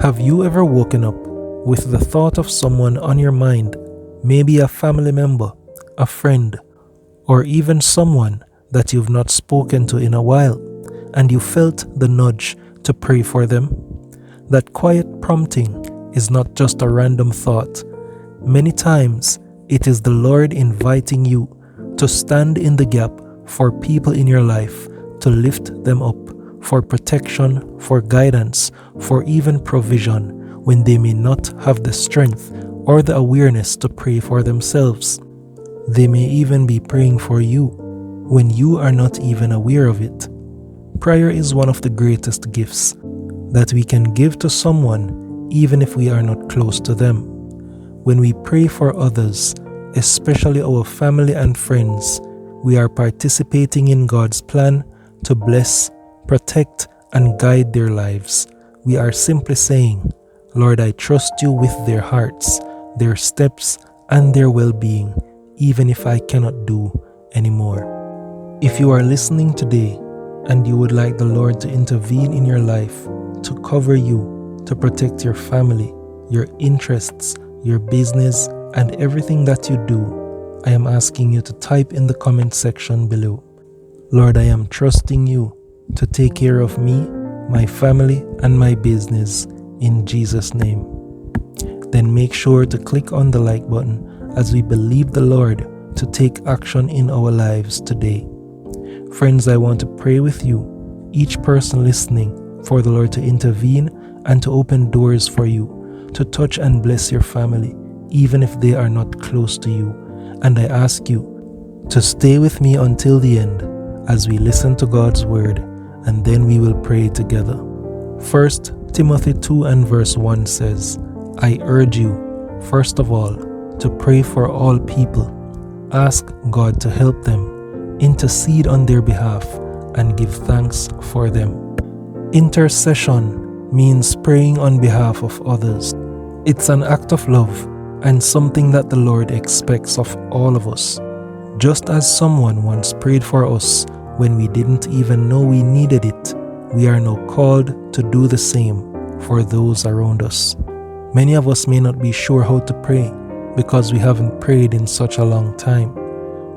Have you ever woken up with the thought of someone on your mind, maybe a family member, a friend, or even someone that you've not spoken to in a while, and you felt the nudge to pray for them? That quiet prompting is not just a random thought. Many times, it is the Lord inviting you to stand in the gap for people in your life, to lift them up, for protection, for guidance, for even provision, when they may not have the strength or the awareness to pray for themselves. They may even be praying for you when you are not even aware of it. Prayer is one of the greatest gifts that we can give to someone, even if we are not close to them. When we pray for others, especially our family and friends, we are participating in God's plan to bless, protect, and guide their lives. We are simply saying, Lord, I trust you with their hearts, their steps, and their well-being, even if I cannot do anymore. If you are listening today and you would like the Lord to intervene in your life, to cover you, to protect your family, your interests, your business, and everything that you do, I am asking you to type in the comment section below, Lord, I am trusting you to take care of me, my family, and my business in Jesus' name. Then make sure to click on the like button as we believe the Lord to take action in our lives today. Friends, I want to pray with you, each person listening, for the Lord to intervene and to open doors for you, to touch and bless your family, even if they are not close to you. And I ask you to stay with me until the end as we listen to God's word, and then we will pray together. 1 Timothy 2 and verse 1 says, I urge you, first of all, to pray for all people. Ask God to help them, intercede on their behalf, and give thanks for them. Intercession means praying on behalf of others. It's an act of love and something that the Lord expects of all of us. Just as someone once prayed for us when we didn't even know we needed it, we are now called to do the same for those around us. Many of us may not be sure how to pray because we haven't prayed in such a long time.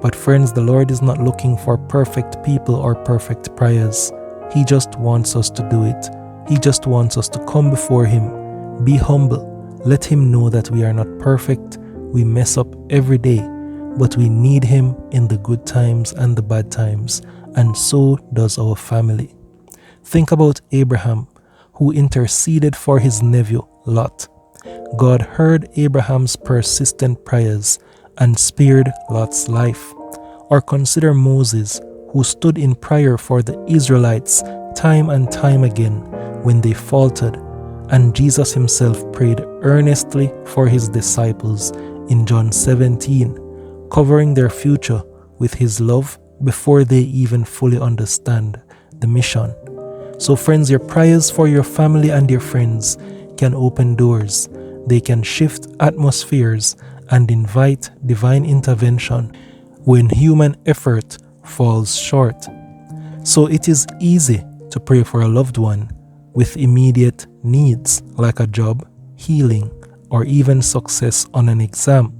But friends, the Lord is not looking for perfect people or perfect prayers. He just wants us to do it. He just wants us to come before Him, be humble, let Him know that we are not perfect, we mess up every day, but we need Him in the good times and the bad times, and so does our family. Think about Abraham, who interceded for his nephew Lot. God heard Abraham's persistent prayers and spared Lot's life. Or consider Moses, who stood in prayer for the Israelites time and time again when they faltered, and Jesus himself prayed earnestly for his disciples in John 17, covering their future with his love before they even fully understand the mission. So friends, your prayers for your family and your friends can open doors. They can shift atmospheres and invite divine intervention when human effort falls short. So it is easy to pray for a loved one with immediate needs like a job, healing, or even success on an exam.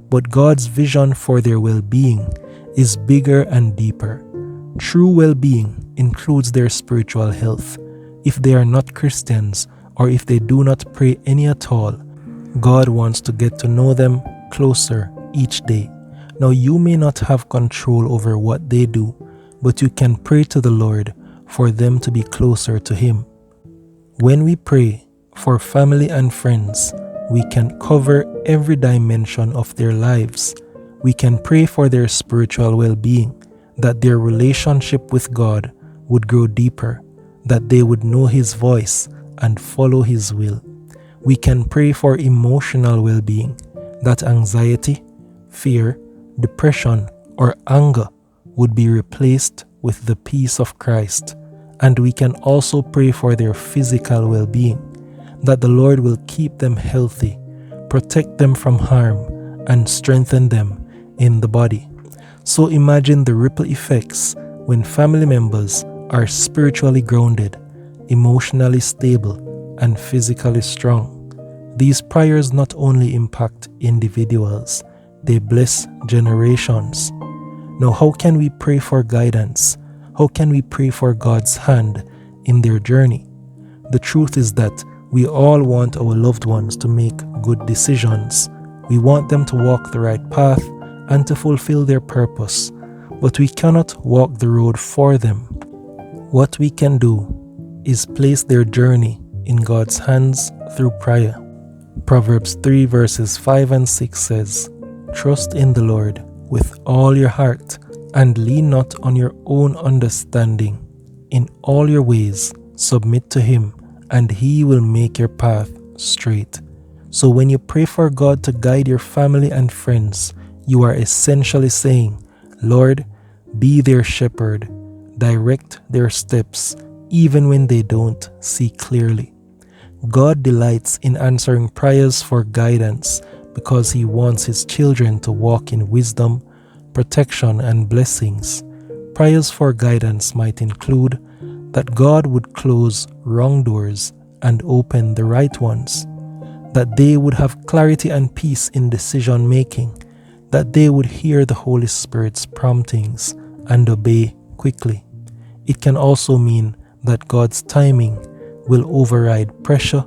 But God's vision for their well-being is bigger and deeper. True well-being includes their spiritual health. If they are not Christians, or if they do not pray any at all, God wants to get to know them closer each day. Now, you may not have control over what they do, but you can pray to the Lord for them to be closer to Him. When we pray for family and friends, we can cover every dimension of their lives. We can pray for their spiritual well-being, that their relationship with God would grow deeper, that they would know His voice and follow His will. We can pray for emotional well-being, that anxiety, fear, depression, or anger would be replaced with the peace of Christ. And we can also pray for their physical well-being, that the Lord will keep them healthy, protect them from harm, and strengthen them in the body. So imagine the ripple effects when family members are spiritually grounded, emotionally stable, and physically strong. These prayers not only impact individuals, they bless generations. Now, how can we pray for guidance? How can we pray for God's hand in their journey? The truth is that we all want our loved ones to make good decisions. We want them to walk the right path and to fulfill their purpose, but we cannot walk the road for them. What we can do is place their journey in God's hands through prayer. Proverbs 3 verses 5 and 6 says, "Trust in the Lord with all your heart, and lean not on your own understanding. In all your ways submit to Him, and He will make your path straight." So when you pray for God to guide your family and friends, you are essentially saying, "Lord, be their shepherd, direct their steps, even when they don't see clearly." God delights in answering prayers for guidance because He wants His children to walk in wisdom, protection, and blessings. Prayers for guidance might include that God would close wrong doors and open the right ones, that they would have clarity and peace in decision making, that they would hear the Holy Spirit's promptings and obey quickly. It can also mean that God's timing will override pressure,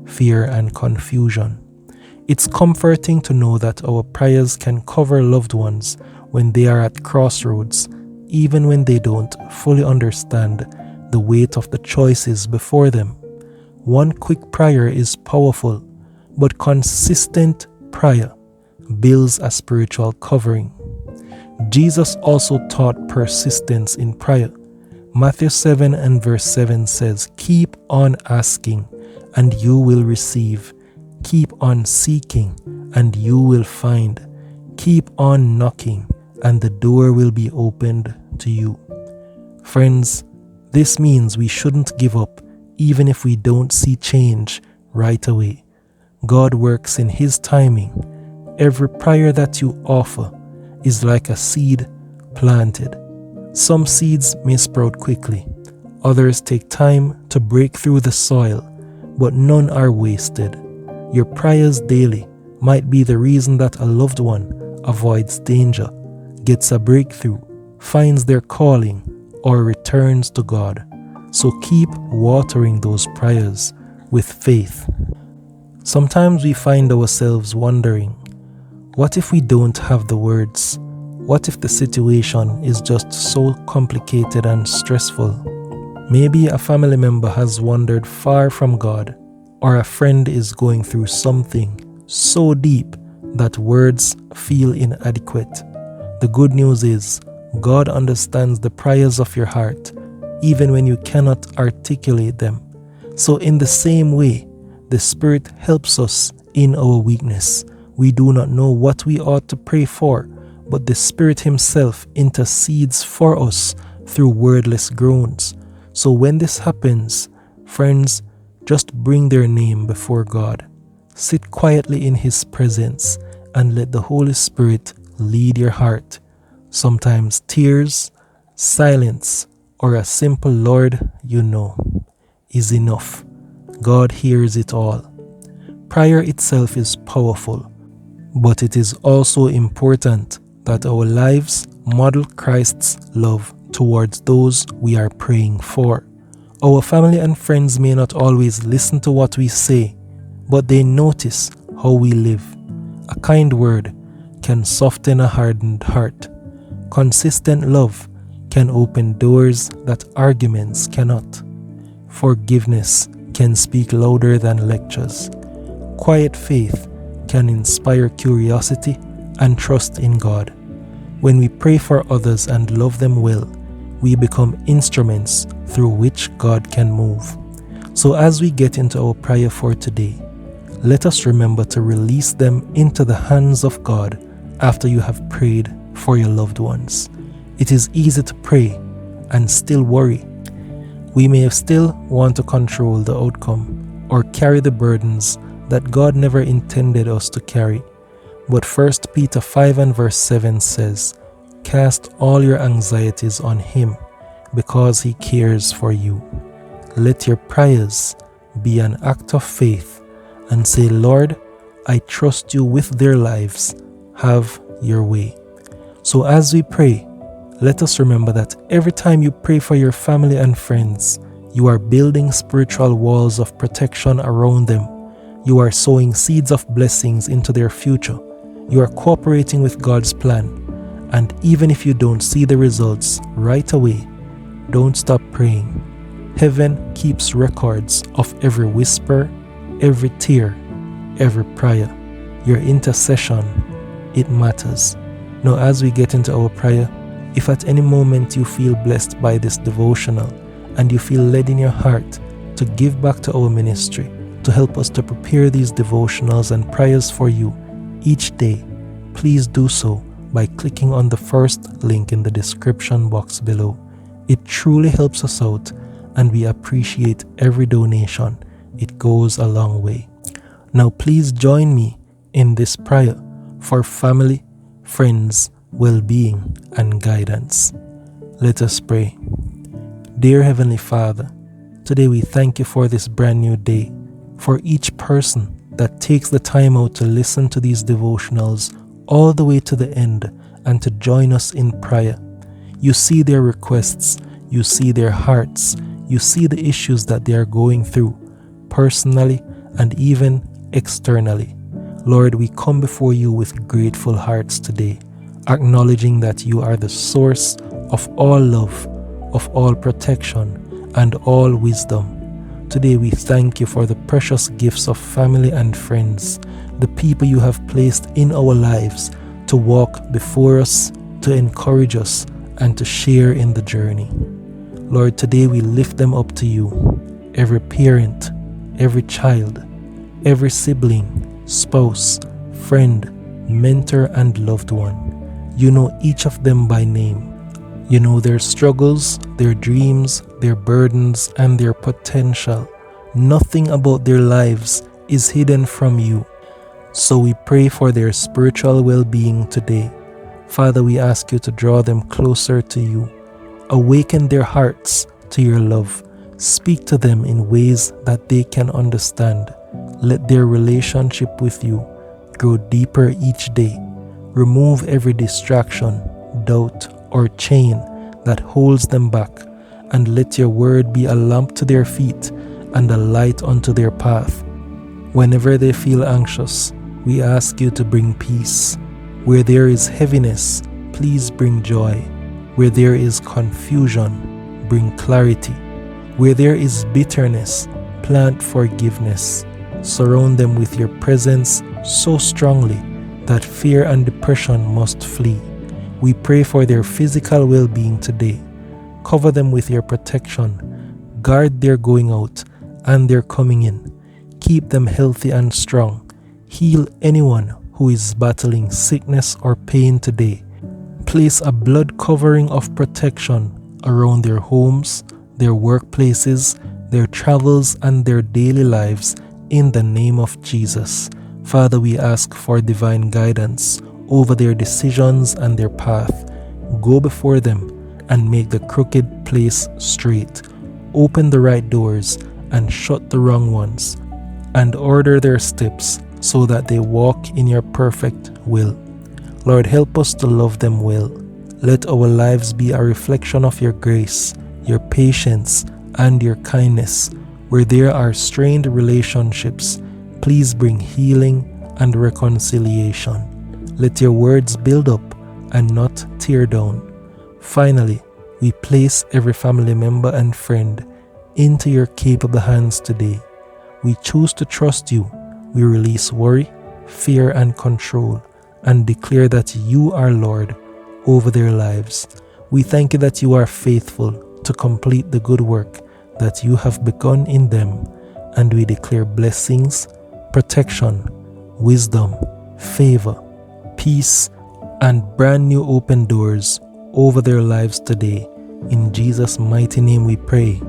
fear, and confusion. It's comforting to know that our prayers can cover loved ones when they are at crossroads, even when they don't fully understand the weight of the choices before them. One quick prayer is powerful, but consistent prayer builds a spiritual covering. Jesus also taught persistence in prayer. Matthew 7 and verse 7 says, "Keep on asking, and you will receive. Keep on seeking, and you will find. Keep on knocking, and the door will be opened to you." Friends, this means we shouldn't give up even if we don't see change right away. God works in His timing. Every prayer that you offer is like a seed planted. Some seeds may sprout quickly, others take time to break through the soil, but none are wasted. Your prayers daily might be the reason that a loved one avoids danger, gets a breakthrough, finds their calling, or returns to God. So keep watering those prayers with faith. Sometimes we find ourselves wondering, what if we don't have the words? What if the situation is just so complicated and stressful? Maybe a family member has wandered far from God, or a friend is going through something so deep that words feel inadequate. The good news is, God understands the prayers of your heart, even when you cannot articulate them. So in the same way, the Spirit helps us in our weakness. We do not know what we ought to pray for, but the Spirit Himself intercedes for us through wordless groans. So when this happens, friends, just bring their name before God. Sit quietly in His presence and let the Holy Spirit lead your heart. Sometimes tears, silence, or a simple "Lord, you know" is enough. God hears it all. Prayer itself is powerful, but it is also important that our lives model Christ's love towards those we are praying for. Our family and friends may not always listen to what we say, but they notice how we live. A kind word can soften a hardened heart. Consistent love can open doors that arguments cannot. Forgiveness can speak louder than lectures. Quiet faith can inspire curiosity and trust in God. When we pray for others and love them well, we become instruments through which God can move. So as we get into our prayer for today, let us remember to release them into the hands of God after you have prayed for your loved ones. It is easy to pray and still worry. We may still want to control the outcome or carry the burdens that God never intended us to carry. But 1 Peter 5 and verse 7 says, "Cast all your anxieties on Him, because He cares for you." Let your prayers be an act of faith and say, Lord, I trust you with their lives. Have your way. So as we pray, let us remember that every time you pray for your family and friends, you are building spiritual walls of protection around them. You are sowing seeds of blessings into their future. You are cooperating with God's plan. And even if you don't see the results right away, don't stop praying. Heaven keeps records of every whisper, every tear, every prayer. Your intercession, it matters. Now, as we get into our prayer, if at any moment you feel blessed by this devotional and you feel led in your heart to give back to our ministry, to help us to prepare these devotionals and prayers for you each day, please do so by clicking on the first link in the description box below. It truly helps us out, and we appreciate every donation. It goes a long way. Now please join me in this prayer for family, friends, well-being, and guidance. Let us pray. Dear Heavenly Father, today we thank you for this brand new day, for each person that takes the time out to listen to these devotionals all the way to the end and to join us in prayer. You see their requests, you see their hearts, you see the issues that they are going through, personally and even externally. Lord, we come before you with grateful hearts today, acknowledging that you are the source of all love, of all protection, and all wisdom. Today we thank you for the precious gifts of family and friends, the people you have placed in our lives to walk before us, to encourage us, and to share in the journey. Lord, today we lift them up to you, every parent, every child, every sibling, spouse, friend, mentor, and loved one. You know each of them by name. You know their struggles, their dreams, their burdens, and their potential. Nothing about their lives is hidden from you. So we pray for their spiritual well-being today. Father, we ask you to draw them closer to you. Awaken their hearts to your love. Speak to them in ways that they can understand. Let their relationship with you grow deeper each day. Remove every distraction, doubt, or chain that holds them back, and let your word be a lamp to their feet and a light unto their path. Whenever they feel anxious, we ask you to bring peace. Where there is heaviness, please bring joy. Where there is confusion, bring clarity. Where there is bitterness, plant forgiveness. Surround them with your presence so strongly that fear and depression must flee. We pray for their physical well-being today. Cover them with your protection. Guard their going out and their coming in. Keep them healthy and strong. Heal anyone who is battling sickness or pain today. Place a blood covering of protection around their homes, their workplaces, their travels, and their daily lives in the name of Jesus. Father, we ask for divine guidance over their decisions and their path. Go before them and make the crooked place straight. Open the right doors and shut the wrong ones, and order their steps so that they walk in your perfect will. Lord, help us to love them well. Let our lives be a reflection of your grace, your patience, and your kindness. Where there are strained relationships, please bring healing and reconciliation. Let your words build up and not tear down. Finally, we place every family member and friend into your capable hands today. We choose to trust you. We release worry, fear, and control, and declare that you are Lord over their lives. We thank you that you are faithful to complete the good work that you have begun in them, and we declare blessings, protection, wisdom, favor, peace, and brand new open doors over their lives today. In Jesus' mighty name we pray.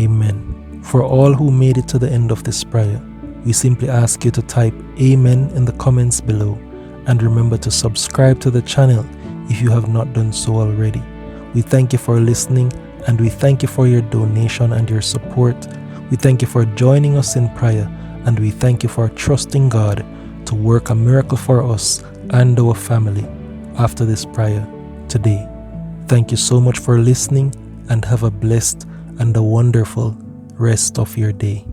Amen. For all who made it to the end of this prayer, we simply ask you to type Amen in the comments below, and remember to subscribe to the channel if you have not done so already. We thank you for listening, and we thank you for your donation and your support. We thank you for joining us in prayer, and we thank you for trusting God to work a miracle for us and our family after this prayer today. Thank you so much for listening, and have a blessed and a wonderful rest of your day.